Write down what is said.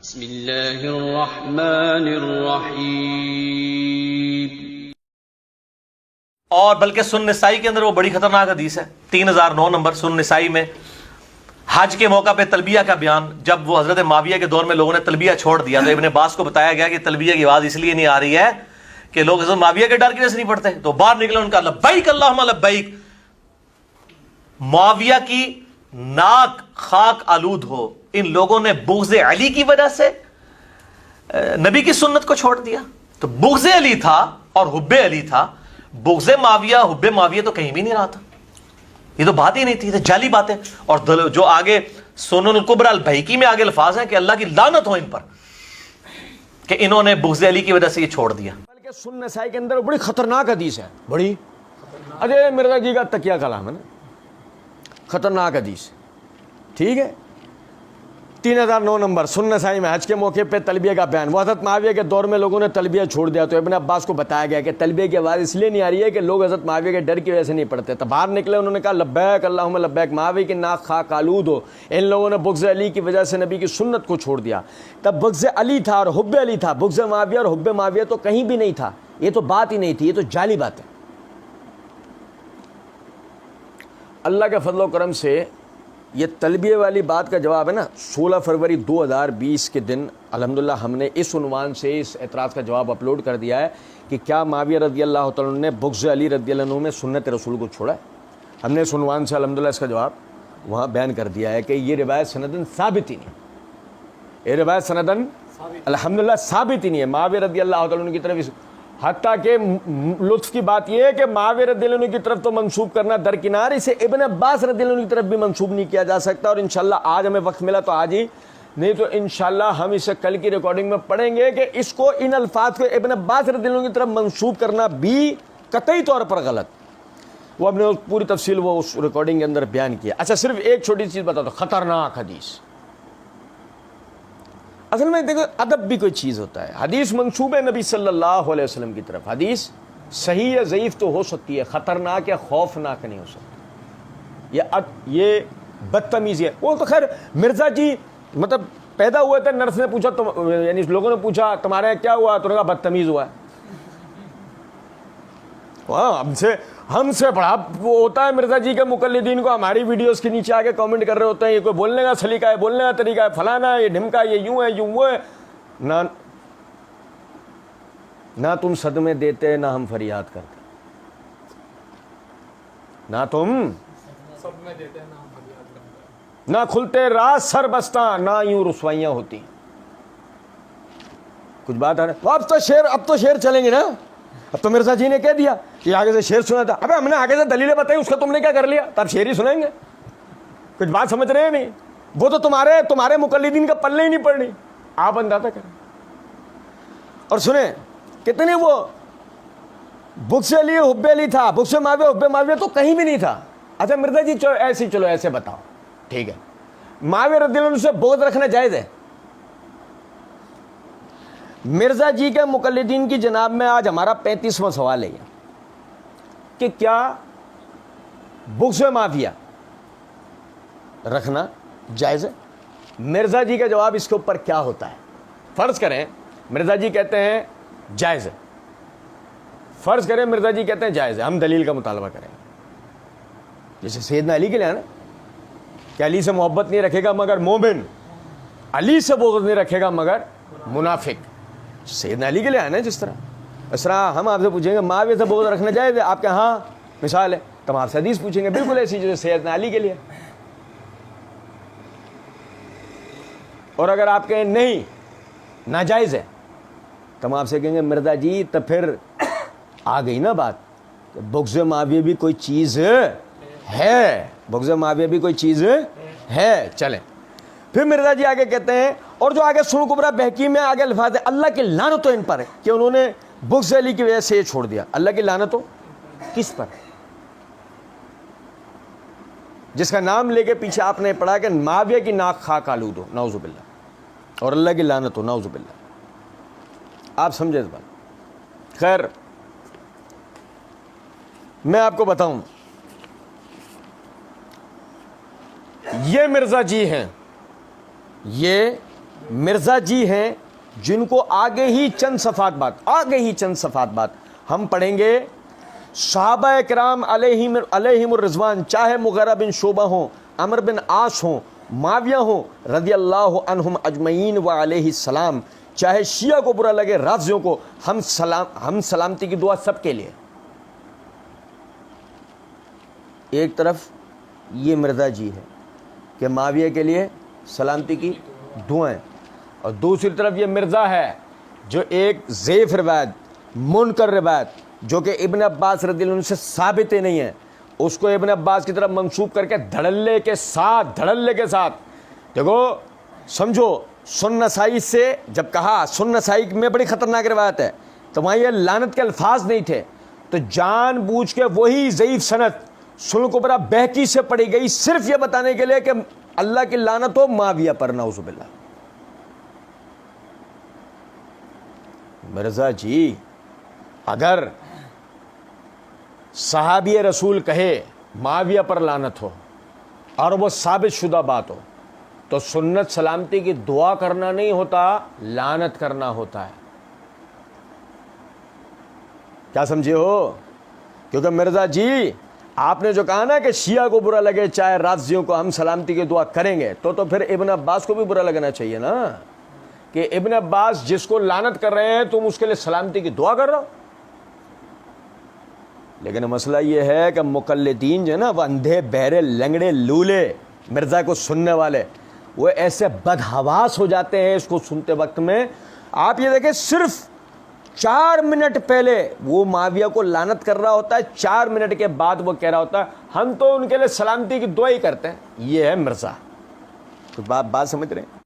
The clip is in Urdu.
بسم اللہ الرحمن الرحیم. اور بلکہ سنن نسائی کے اندر وہ بڑی خطرناک حدیث ہے 3009 نمبر سنن نسائی میں، حج کے موقع پہ تلبیہ کا بیان. جب وہ حضرت معاویہ کے دور میں لوگوں نے تلبیہ چھوڑ دیا تو ابن عباس کو بتایا گیا کہ تلبیہ کی آواز اس لیے نہیں آ رہی ہے کہ لوگ حضرت معاویہ کے ڈر کی وجہ سے نہیں پڑھتے. تو باہر نکلے ان کا لبیک اللہم لبیک. معاویہ کی ناک خاک آلود ہو. ان لوگوں نے بغض علی کی وجہ سے نبی کی سنت کو چھوڑ دیا. تو بغض علی تھا اور حب علی تھا. بغض معاویہ حب معاویہ تو کہیں بھی نہیں رہا تھا. یہ تو بات ہی نہیں تھی، جعلی باتیں. اور جو آگے سنن الکبری البیہقی میں آگے الفاظ ہیں کہ اللہ کی لعنت ہو ان پر کہ انہوں نے بغض علی کی وجہ سے یہ چھوڑ دیا. بلکہ سنن نسائی کے اندر بڑی خطرناک حدیث ہے، بڑی اجے مرزا جی کا تکیہ کلام ہے نا، خطرناک حدیث. ٹھیک ہے، 3009 نمبر سنن نسائی میں حج کے موقع پہ تلبیہ کا بیان. وہ حضرت معاویہ کے دور میں لوگوں نے تلبیہ چھوڑ دیا تو ابن عباس کو بتایا گیا کہ تلبیہ کی آواز اس لیے نہیں آ رہی ہے کہ لوگ حضرت معاویہ کے ڈر کی وجہ سے نہیں پڑھتے. تو باہر نکلے انہوں نے کہا لبیک اللہم لبیک. معاویہ کی ناک خاک آلود ہو. ان لوگوں نے بغض علی کی وجہ سے نبی کی سنت کو چھوڑ دیا. تب بغض علی تھا اور حب علی تھا. بغض معاویہ اور حب معاویہ تو کہیں بھی نہیں تھا. یہ تو بات ہی نہیں تھی، یہ تو جعلی بات ہے. اللہ کے فضل و کرم سے یہ تلبیہ والی بات کا جواب ہے نا. 16 فروری 2020 کے دن الحمدللہ ہم نے اس عنوان سے اس اعتراض کا جواب اپلوڈ کر دیا ہے کہ کیا معاویہ رضی اللہ تعالیٰ عنہ نے بغض علی رضی اللہ عنہ میں سنت رسول کو چھوڑا ہے. ہم نے اس عنوان سے الحمدللہ اس کا جواب وہاں بیان کر دیا ہے کہ یہ روایت سندن ثابت ہی نہیں. یہ روایت سندن الحمدللہ ثابت ہی نہیں ہے معاویہ رضی اللہ تعالیٰ عنہ کی طرف. حتیٰ کہ لطف کی بات یہ ہے کہ معاویہ رضی اللہ عنہ کی طرف تو منسوب کرنا درکنار، اسے ابن عباس رضی اللہ عنہ کی طرف بھی منسوب نہیں کیا جا سکتا. اور انشاءاللہ آج ہمیں وقت ملا تو آج ہی، نہیں تو انشاءاللہ ہم اسے کل کی ریکارڈنگ میں پڑھیں گے کہ اس کو ان الفاظ کو ابن عباس رضی اللہ عنہ کی طرف منسوب کرنا بھی قطعی طور پر غلط. وہ ہم نے پوری تفصیل وہ اس ریکارڈنگ کے اندر بیان کیا. اچھا صرف ایک چھوٹی چیز بتا دو، خطرناک حدیث. اصل میں دیکھو ادب بھی کوئی چیز ہوتا ہے. حدیث منسوب ہے نبی صلی اللہ علیہ وسلم کی طرف. حدیث صحیح یا ضعیف تو ہو سکتی ہے، خطرناک یا خوفناک نہیں ہو سکتی. یہ بدتمیزی ہے. وہ تو خیر مرزا جی مطلب پیدا ہوئے تھے، نرس نے پوچھا یعنی لوگوں نے پوچھا تمہارے کیا ہوا، تو نے کہا بدتمیز ہوا ہے. ہم سے بڑا وہ ہوتا ہے مرزا جی کے مقلدین کو ہماری ویڈیوز کے نیچے آگے کامنٹ کر رہے ہوتے ہیں یہ کوئی بولنے کا سلیقہ ہے، بولنے کا طریقہ ہے، فلانا ہے، یہ ڈھمکا، یہ یوں ہے، یوں وہ ہے. نہ تم صدمے دیتے نہ ہم فریاد کرتے. نہ تم صدمے دیتے نہ کھلتے راز سر بستہ، نہ یوں رسوائیاں ہوتی. کچھ بات ہے. اب تو شعر چلیں گے نا. اب تو مرزا جی نے کہہ دیا کہ آگے سے شعر سنا تھا. ابے ہم نے آگے سے دلیلیں بتائی، اس کا تم نے کیا کر لیا؟ تب شعر ہی سنائیں گے. کچھ بات سمجھ رہے ہیں نہیں؟ وہ تو تمہارے مقلدین کا پلے ہی نہیں پڑنی. آپ اندازہ کریں اور سنیں کتنے وہ بغض علی حب علی تھا، بغض معاویہ حب معاویہ تو کہیں بھی نہیں تھا. اچھا مرزا جی چلو ایسے بتاؤ، ٹھیک ہے معاویہ رضی اللہ عنہ سے بغض رکھنا جائز ہے؟ مرزا جی کے مقلدین کی جناب میں آج ہمارا 35واں سوال ہے کہ کیا بغض معاویہ رکھنا جائز ہے؟ مرزا جی کا جواب اس کے اوپر کیا ہوتا ہے؟ فرض کریں مرزا جی کہتے ہیں جائز ہے. فرض کریں مرزا جی کہتے ہیں جائز ہے، ہم دلیل کا مطالبہ کریں. جیسے سیدنا علی کے لیے نا کہ علی سے محبت نہیں رکھے گا مگر مومن، علی سے بغض نہیں رکھے گا مگر منافق. سیدنا علی کے لیے ہے نا. اس طرح ہم آپ سے پوچھیں گے معاویہ سے بغض رکھنا جائز ہے، آپ کے ہاں مثال ہے. تو ہم آپ سے حدیث پوچھیں گے بالکل ایسی جیسے سیدنا علی کے لیے. اور اگر آپ کہیں نہیں ناجائز ہے تو ہم آپ سے کہیں گے مرزا جی تو پھر آ گئی نا بات کہ بغض معاویہ بھی کوئی چیز ہے. بغض معاویہ بھی کوئی چیز ہے. چلیں پھر مرزا جی آگے کہتے ہیں، اور جو آگے سنن کبریٰ بہقی میں آگے الفاظ ہے اللہ کی لعنت ہو ان پر کہ انہوں نے بغض علی کی وجہ سے یہ چھوڑ دیا. اللہ کی لعنت ہو کس پر؟ جس کا نام لے کے پیچھے آپ نے پڑھا کہ معاویہ کی ناک خاک آلود ہو، نعوذ باللہ، اور اللہ کی لعنت ہو، نعوذ باللہ. آپ سمجھے اس بات. خیر میں آپ کو بتاؤں، یہ مرزا جی ہیں، یہ مرزا جی ہیں جن کو آگے ہی چند صفحات بعد ہم پڑھیں گے. صحابہ کرام علیہم الرضوان، چاہے مغیرہ بن شعبہ ہوں، عمر بن عاص ہوں، معاویہ ہوں رضی اللہ عنہم اجمعین و علیہ السلام، چاہے شیعہ کو برا لگے، رافضیوں کو، ہم سلامتی کی دعا سب کے لیے. ایک طرف یہ مرزا جی ہے کہ معاویہ کے لیے سلامتی کی دعائیں، اور دوسری طرف یہ مرزا ہے جو ایک ضعیف روایت، منکر روایت، جو کہ ابن عباس رضی اللہ عنہ سے ثابت ہی نہیں ہے، اس کو ابن عباس کی طرف منسوب کر کے دھڑلے کے ساتھ دیکھو سمجھو. سنن نسائی سے جب کہا، سنن نسائی میں بڑی خطرناک روایت ہے، تو وہاں یہ لعنت کے الفاظ نہیں تھے، تو جان بوجھ کے وہی ضعیف سند سنن کبریٰ بہقی سے پڑھی گئی، صرف یہ بتانے کے لیے کہ اللہ کی لعنت ہو معاویہ پر، نعوذ باللہ. مرزا جی اگر صحابی رسول کہے معاویہ پر لعنت ہو اور وہ ثابت شدہ بات ہو، تو سنت سلامتی کی دعا کرنا نہیں ہوتا، لعنت کرنا ہوتا ہے. کیا سمجھے ہو؟ کیونکہ مرزا جی آپ نے جو کہا نا کہ شیعہ کو برا لگے چاہے رافضیوں کو، ہم سلامتی کی دعا کریں گے، تو پھر ابن عباس کو بھی برا لگنا چاہیے نا، کہ ابن عباس جس کو لعنت کر رہے ہیں تم اس کے لیے سلامتی کی دعا کر رہے ہو. لیکن مسئلہ یہ ہے کہ مقلدین جو ہے نا، وہ اندھے بہرے لنگڑے لولے مرزا کو سننے والے، وہ ایسے بدحواس ہو جاتے ہیں اس کو سنتے وقت میں. آپ یہ دیکھیں صرف 4 منٹ پہلے وہ معاویہ کو لعنت کر رہا ہوتا ہے، 4 منٹ کے بعد وہ کہہ رہا ہوتا ہے ہم تو ان کے لیے سلامتی کی دعا ہی کرتے ہیں. یہ ہے مرزا. تو بات سمجھ رہے ہیں؟